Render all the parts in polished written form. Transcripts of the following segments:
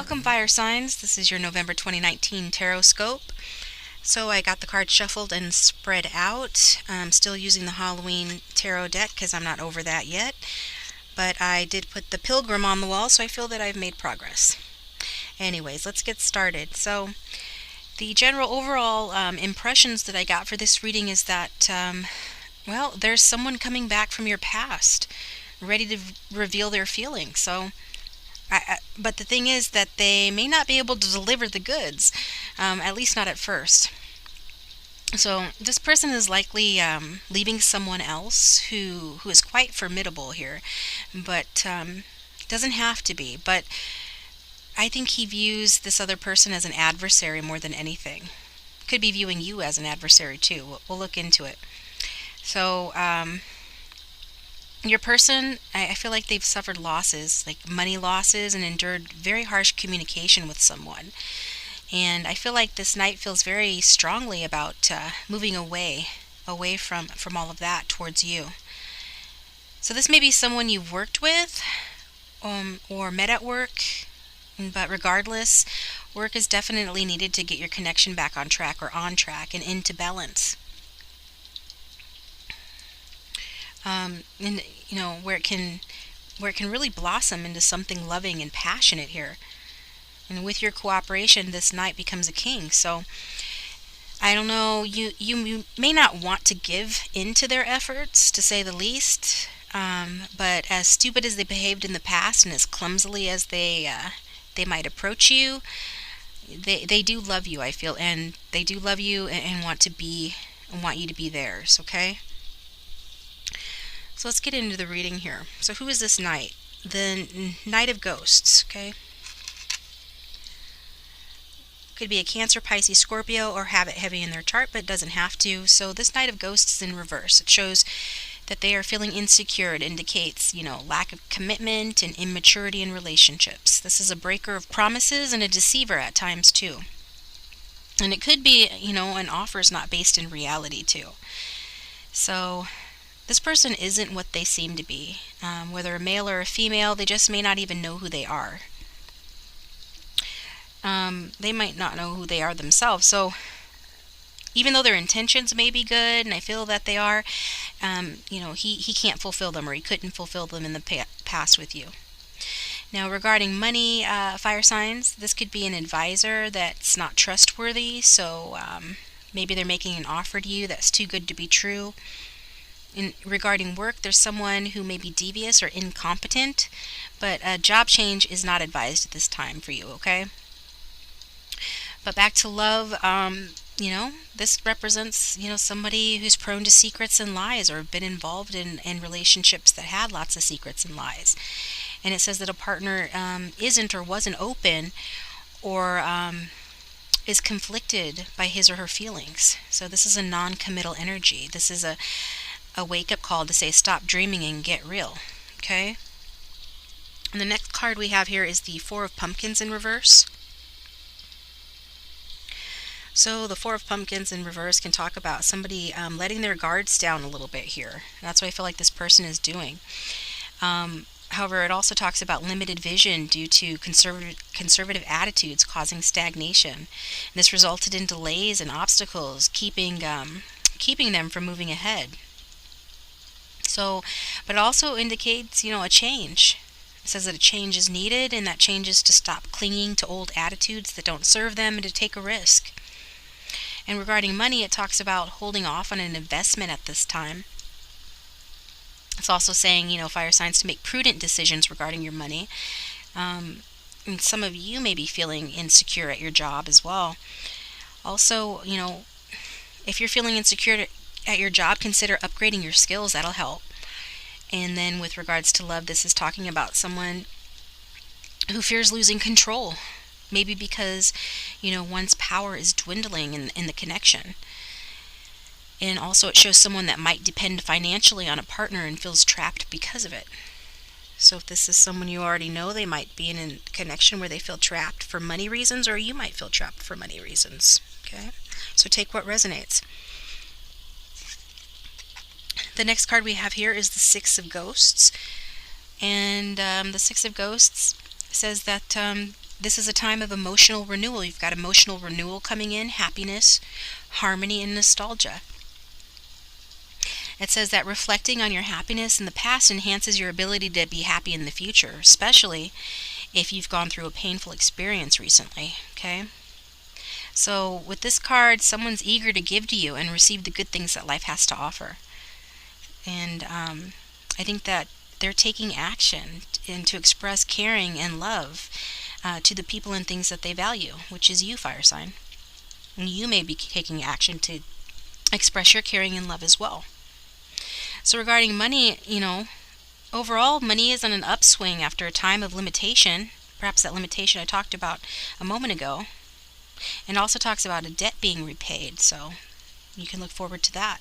Welcome, fire signs. This is your November 2019 Tarot Scope. So I got the cards shuffled and spread out. I'm still using the Halloween tarot deck because I'm not over that yet. But I did put the pilgrim on the wall, so I feel that I've made progress. Anyways, let's get started. So the general overall impressions that I got for this reading is that, well, there's someone coming back from your past, ready to reveal their feelings. But the thing is that they may not be able to deliver the goods, at least not at first. So this person is likely leaving someone else who is quite formidable here, but doesn't have to be. But I think he views this other person as an adversary more than anything. Could be viewing you as an adversary too. We'll look into it. So your person, I feel like they've suffered losses, like money losses, and endured very harsh communication with someone. And I feel like this knight feels very strongly about moving away from all of that towards you. So this may be someone you've worked with or met at work, but regardless, work is definitely needed to get your connection back on track and into balance. And where it can really blossom into something loving and passionate here. And with your cooperation, this knight becomes a king. So I don't know, you may not want to give in to their efforts, to say the least. But as stupid as they behaved in the past, and as clumsily as they might approach you, they do love you, I feel, and they do love you and want you to be theirs. Okay. So let's get into the reading here. So who is this knight? The Knight of Ghosts, okay? Could be a Cancer, Pisces, Scorpio, or have it heavy in their chart, but it doesn't have to. So this Knight of Ghosts is in reverse. It shows that they are feeling insecure. It indicates, lack of commitment and immaturity in relationships. This is a breaker of promises and a deceiver at times too. And it could be, an offer is not based in reality too. So this person isn't what they seem to be. Whether a male or a female, they just may not even know who they are. They might not know who they are themselves. So even though their intentions may be good, and I feel that they are, he can't fulfill them, or he couldn't fulfill them in the past with you. Now, regarding money, fire signs, this could be an advisor that's not trustworthy. So maybe they're making an offer to you that's too good to be true. Regarding work, there's someone who may be devious or incompetent, but a job change is not advised at this time for you, okay? But back to love, this represents, somebody who's prone to secrets and lies, or been involved in relationships that had lots of secrets and lies. And it says that a partner isn't or wasn't open, or is conflicted by his or her feelings. So this is a non-committal energy. This is a wake-up call to say stop dreaming and get real. Okay? And the next card we have here is the Four of Pumpkins in reverse. So the Four of Pumpkins in reverse can talk about somebody letting their guards down a little bit here. That's what I feel like this person is doing. However, it also talks about limited vision due to conservative attitudes causing stagnation. And this resulted in delays and obstacles, keeping them from moving ahead. So, but it also indicates, a change. It says that a change is needed, and that change is to stop clinging to old attitudes that don't serve them and to take a risk. And regarding money, it talks about holding off on an investment at this time. It's also saying, fire signs, to make prudent decisions regarding your money. And some of you may be feeling insecure at your job as well. Also, if you're feeling insecure at your job, consider upgrading your skills. That'll help. And then with regards to love, this is talking about someone who fears losing control. Maybe because, one's power is dwindling in the connection. And also it shows someone that might depend financially on a partner and feels trapped because of it. So if this is someone you already know, they might be in a connection where they feel trapped for money reasons, or you might feel trapped for money reasons. Okay? So take what resonates. The next card we have here is the Six of Ghosts. And the Six of Ghosts says that This is a time of emotional renewal. You've got emotional renewal coming in, happiness, harmony, and nostalgia. It says that reflecting on your happiness in the past enhances your ability to be happy in the future, especially if you've gone through a painful experience recently, okay? So with this card, someone's eager to give to you and receive the good things that life has to offer. And I think that they're taking action and to express caring and love to the people and things that they value, which is you, fire sign. And you may be taking action to express your caring and love as well. So regarding money, overall, money is on an upswing after a time of limitation, perhaps that limitation I talked about a moment ago, and also talks about a debt being repaid, so you can look forward to that.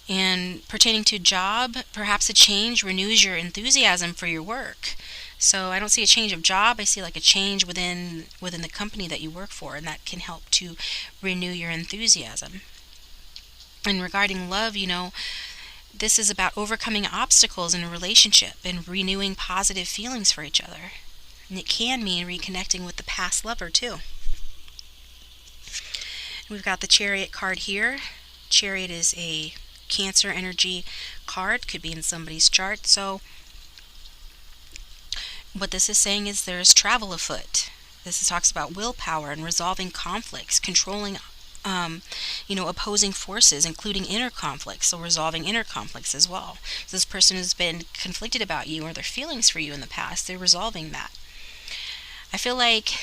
And pertaining to job, perhaps a change renews your enthusiasm for your work. So I don't see a change of job, I see like a change within the company that you work for, and that can help to renew your enthusiasm. And regarding love, this is about overcoming obstacles in a relationship and renewing positive feelings for each other. And it can mean reconnecting with the past lover too. We've got the Chariot card here. Chariot is a Cancer energy card, could be in somebody's chart. So what this is saying is there is travel afoot. This talks about willpower and resolving conflicts, controlling opposing forces, including inner conflicts, so resolving inner conflicts as well. So this person has been conflicted about you or their feelings for you in the past. They're resolving that. I feel like,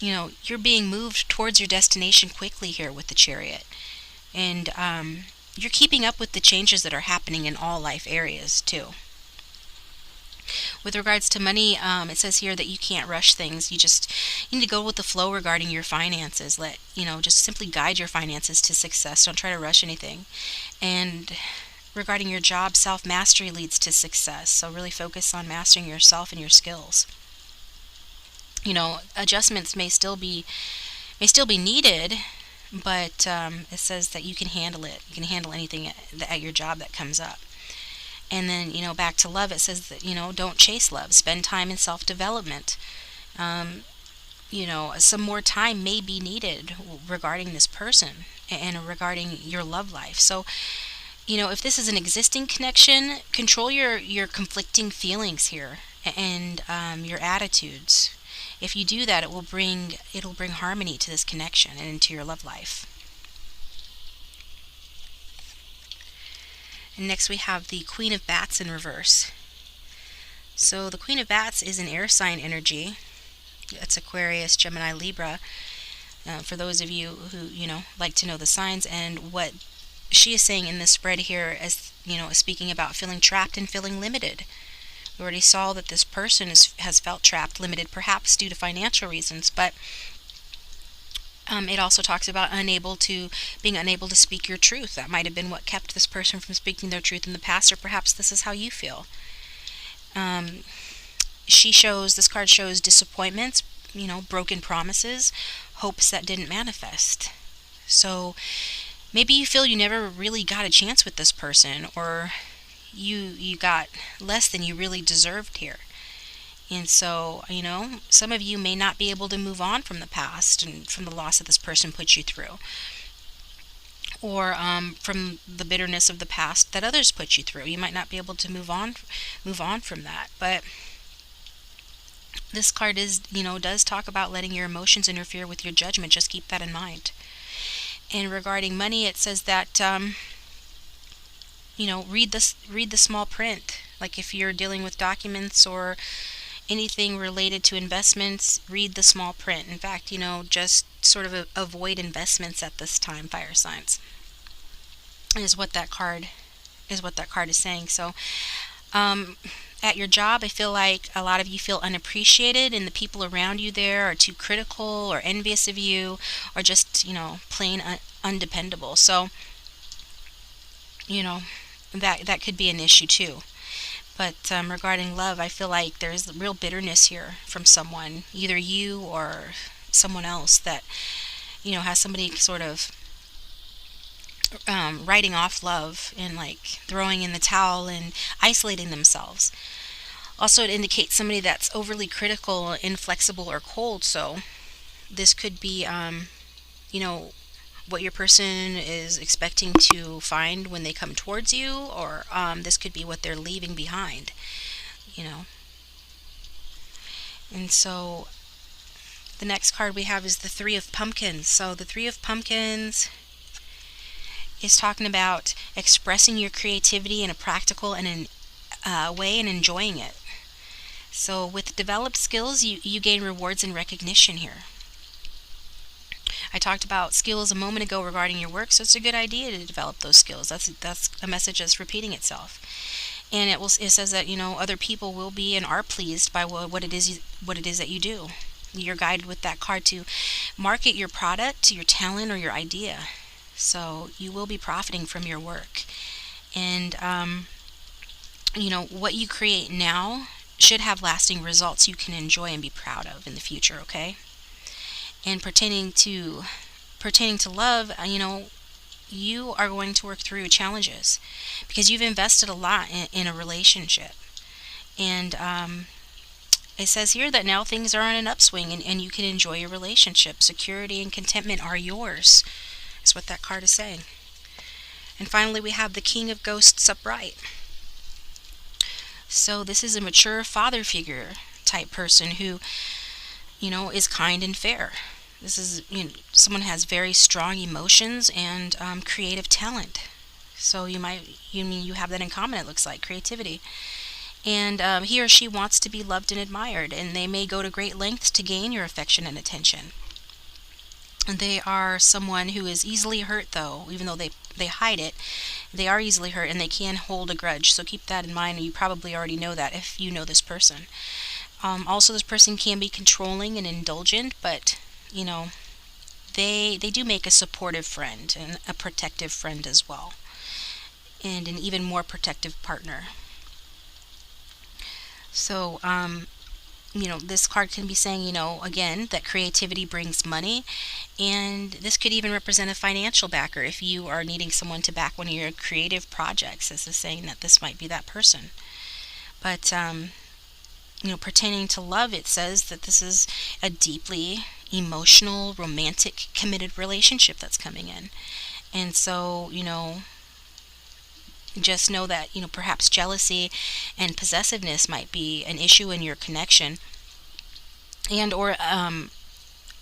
you're being moved towards your destination quickly here with the Chariot. And you're keeping up with the changes that are happening in all life areas too. With regards to money, it says here that you can't rush things. You need to go with the flow regarding your finances. Just simply guide your finances to success. Don't try to rush anything. And regarding your job, self-mastery leads to success. So really focus on mastering yourself and your skills. Adjustments may still be needed, but it says that you can handle it. You can handle anything at your job that comes up. And then, back to love, it says that, don't chase love. Spend time in self-development. Some more time may be needed regarding this person and regarding your love life. So, if this is an existing connection, control your conflicting feelings here and your attitudes. If you do that, it'll bring harmony to this connection and into your love life. And next we have the Queen of Bats in reverse. So the Queen of Bats is an air sign energy. It's Aquarius, Gemini, Libra. For those of you who, like to know the signs, and what she is saying in this spread here is, speaking about feeling trapped and feeling limited. We already saw that this person has felt trapped, limited, perhaps due to financial reasons, but it also talks about being unable to speak your truth. That might have been what kept this person from speaking their truth in the past, or perhaps this is how you feel. This card shows disappointments, broken promises, hopes that didn't manifest. So maybe you feel you never really got a chance with this person, or you got less than you really deserved here. And so, some of you may not be able to move on from the past and from the loss that this person put you through, or from the bitterness of the past that others put you through. You might not be able to move on from that. But this card does talk about letting your emotions interfere with your judgment. Just keep that in mind. And regarding money, it says that read the small print. Like if you're dealing with documents or anything related to investments, read the small print. In fact, just sort of avoid investments at this time, fire signs, is what that card is saying. So at your job, I feel like a lot of you feel unappreciated, and the people around you there are too critical or envious of you, or just plain undependable. So that could be an issue too. But regarding love, I feel like there's real bitterness here from someone, either you or someone else, that has somebody sort of writing off love and like throwing in the towel and isolating themselves. Also, it indicates somebody that's overly critical, inflexible, or cold. So this could be, you know, what your person is expecting to find when they come towards you, or this could be what they're leaving behind, you know. And so the next card we have is the Three of Pumpkins. So the Three of Pumpkins is talking about expressing your creativity in a practical and way and enjoying it. So with developed skills, you gain rewards and recognition here. I talked about skills a moment ago regarding your work, so it's a good idea to develop those skills. That's a message that's repeating itself. And it says that, other people will be and are pleased by what it is that you do. You're guided with that card to market your product, your talent, or your idea. So you will be profiting from your work. And what you create now should have lasting results you can enjoy and be proud of in the future, okay? And pertaining to love, you are going to work through challenges because you've invested a lot in a relationship. And it says here that now things are on an upswing and you can enjoy your relationship. Security and contentment are yours, is what that card is saying. And finally, we have the King of Ghosts upright. So this is a mature father figure type person who, is kind and fair. This is, someone has very strong emotions and creative talent. So you have that in common, it looks like, creativity. And he or she wants to be loved and admired, and they may go to great lengths to gain your affection and attention. And they are someone who is easily hurt, though, even though they hide it. They are easily hurt, and they can hold a grudge. So keep that in mind, and you probably already know that if you know this person. Also, this person can be controlling and indulgent, but, they do make a supportive friend and a protective friend as well, and an even more protective partner. So, this card can be saying, again, that creativity brings money, and this could even represent a financial backer if you are needing someone to back one of your creative projects. This is saying that this might be that person. But, pertaining to love, it says that this is a deeply emotional, romantic, committed relationship that's coming in. And so, just know that, perhaps jealousy and possessiveness might be an issue in your connection, and or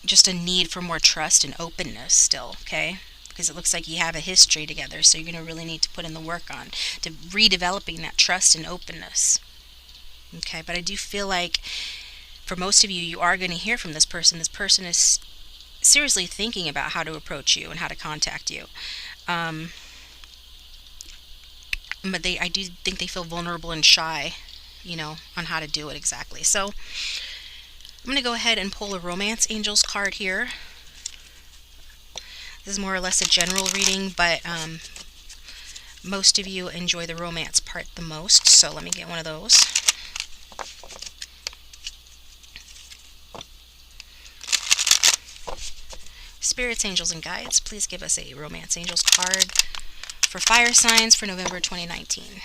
just a need for more trust and openness still, okay? Because it looks like you have a history together, so you're going to really need to put in the work on to redeveloping that trust and openness. Okay, but I do feel like for most of you, you are going to hear from this person. This person is seriously thinking about how to approach you and how to contact you. But I do think they feel vulnerable and shy, on how to do it exactly. So I'm going to go ahead and pull a Romance Angels card here. This is more or less a general reading, but most of you enjoy the romance part the most. So let me get one of those. Spirits, angels, and guides, please give us a Romance Angels card for fire signs for November 2019.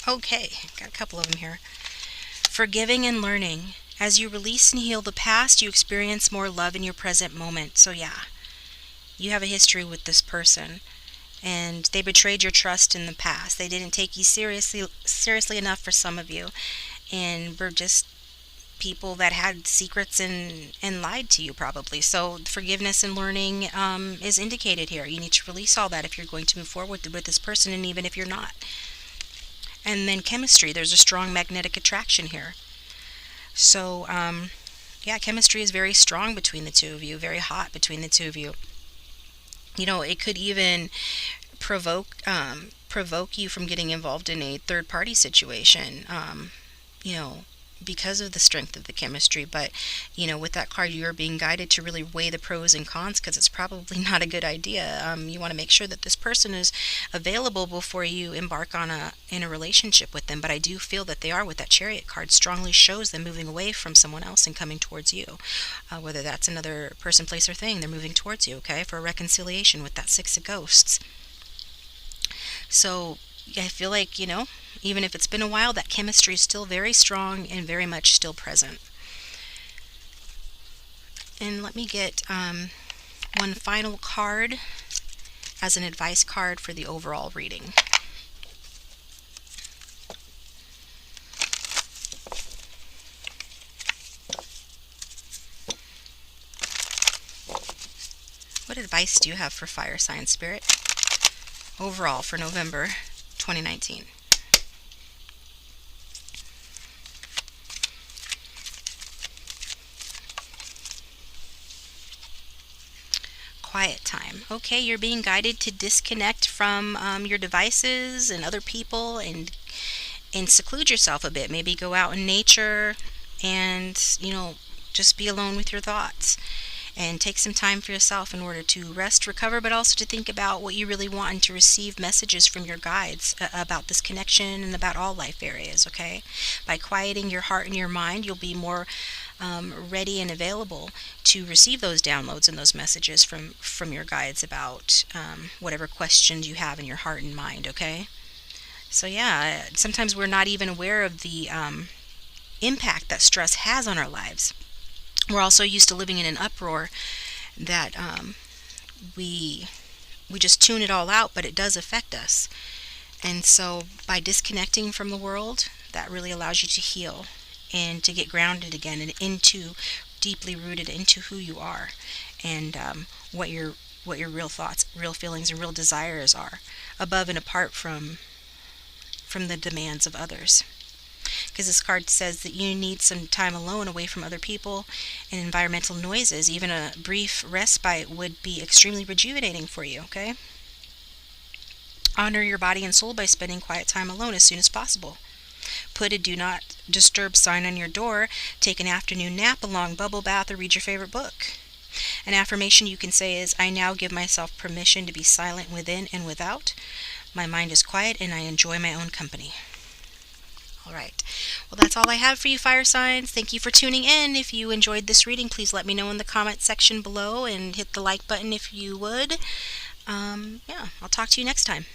Okay, got a couple of them here. Forgiving and learning. As you release and heal the past, you experience more love in your present moment. So yeah, you have a history with this person, and they betrayed your trust in the past. They didn't take you seriously enough for some of you, and were just people that had secrets and lied to you probably. So forgiveness and learning is indicated here. You need to release all that if you're going to move forward with this person, and even if you're not. And then chemistry, there's a strong magnetic attraction here. So, chemistry is very strong between the two of you, very hot between the two of you. It could even provoke provoke you from getting involved in a third party situation, you know, because of the strength of the chemistry. But, you know, with that card, you're being guided to really weigh the pros and cons, because it's probably not a good idea. You want to make sure that this person is available before you embark on in a relationship with them. But I do feel that they are, with that Chariot card, strongly shows them moving away from someone else and coming towards you. Whether that's another person, place, or thing, they're moving towards you, okay, for a reconciliation with that Six of Ghosts. So I feel like, you know, even if it's been a while, that chemistry is still very strong and very much still present. And let me get one final card as an advice card for the overall reading. What advice do you have for fire sign spirit overall for November 2019? Quiet time. Okay, you're being guided to disconnect from your devices and other people, and seclude yourself a bit. Maybe go out in nature and, you know, just be alone with your thoughts, and take some time for yourself in order to rest, recover, but also to think about what you really want, and to receive messages from your guides about this connection and about all life areas, okay? By quieting your heart and your mind, you'll be more ready and available to receive those downloads and those messages from your guides about whatever questions you have in your heart and mind, okay? So yeah, sometimes we're not even aware of the impact that stress has on our lives. We're also used to living in an uproar that we just tune it all out, but it does affect us. And so by disconnecting from the world, that really allows you to heal and to get grounded again and deeply rooted into who you are, and what your real thoughts, real feelings, and real desires are, above and apart from the demands of others. Because this card says that you need some time alone, away from other people and environmental noises. Even a brief respite would be extremely rejuvenating for you, okay? Honor your body and soul by spending quiet time alone as soon as possible. Put a do not disturb sign on your door. Take an afternoon nap, a long bubble bath, or read your favorite book. An affirmation you can say is, I now give myself permission to be silent within and without. My mind is quiet and I enjoy my own company. All right. Well, that's all I have for you, fire signs. Thank you for tuning in. If you enjoyed this reading, please let me know in the comment section below, and hit the like button if you would. Yeah, I'll talk to you next time.